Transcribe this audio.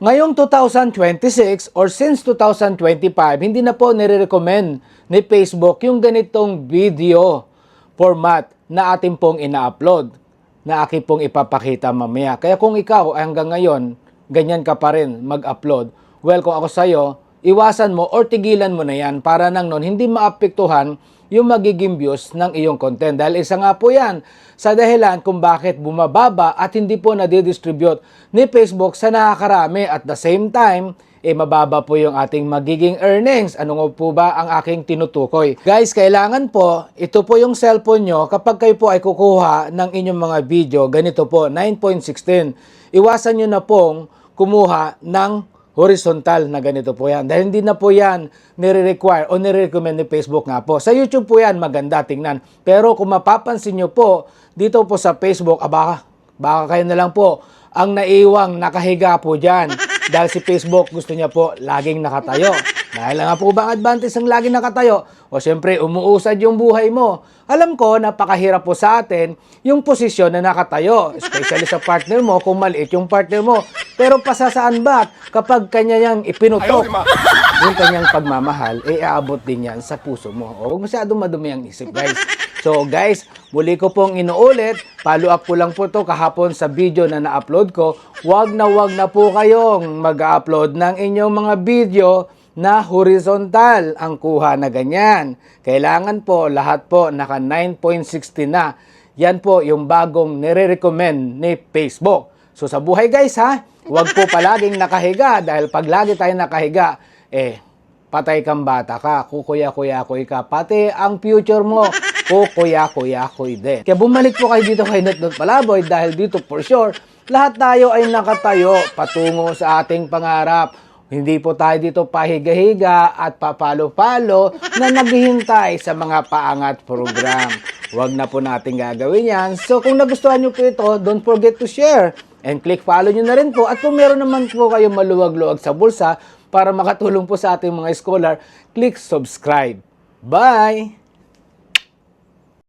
Ngayong 2026 or since 2025, hindi na po nire-recommend ni Facebook yung ganitong video format na ating pong ina-upload, na aking pong ipapakita mamaya. Kaya kung ikaw ay hanggang ngayon, ganyan ka pa rin mag-upload, well, kung ako sa'yo, iwasan mo or tigilan mo na yan para nang nun hindi maapektuhan yung magiging views ng iyong content. Dahil isa nga po yan sa dahilan kung bakit bumababa at hindi po nadidistribute ni Facebook sa nakakarami. At the same time, mababa po yung ating magiging earnings. Ano nga po ba ang aking tinutukoy? Guys, kailangan po, ito po yung cellphone nyo kapag kayo po ay kukuha ng inyong mga video, ganito po, 9.16. Iwasan nyo na pong kumuha ng horizontal na ganito po yan. Dahil hindi na po yan nire-require o nire-recommend ni Facebook nga po. Sa YouTube po yan maganda tingnan. Pero kung mapapansin nyo po, dito po sa Facebook, baka kayo na lang po ang naiwang nakahiga po dyan. Dahil si Facebook gusto niya po laging nakatayo. Dahil nga po ba ang advantage ng laging nakatayo? O syempre umuusad yung buhay mo. Alam ko, napakahirap po sa atin yung posisyon na nakatayo. Especially sa partner mo, kung maliit yung partner mo. Pero pasasaan ba kapag kanya yang ipinutok yung kanyang pagmamahal, aabot din yan sa puso mo. O huwag masyadong madumi ang isip, guys. So guys, muli ko pong inuulit, follow up ko lang po to kahapon sa video na na-upload ko. Wag na po kayong mag-upload ng inyong mga video na horizontal ang kuha na ganyan. Kailangan po lahat po naka 9.60 na. Yan po yung bagong nire-recommend ni Facebook. So sa buhay guys ha, wag po palaging nakahiga dahil pag lagi tayo nakahiga, patay kang bata ka, kukuya-kuya-kuy ka, pati ang future mo, kukuya-kuya-kuy din. Kaya bumalik po kayo dito kay Notnot Palaboy dahil dito for sure, lahat tayo ay nakatayo patungo sa ating pangarap. Hindi po tayo dito pahiga-higa at papalo-palo na naghihintay sa mga paangat program. Huwag na po natin gagawin yan. So kung nagustuhan nyo po ito, don't forget to share. And click follow nyo na rin po. At kung meron naman po kayo maluwag-luwag sa bulsa para makatulong po sa ating mga scholar, click subscribe. Bye!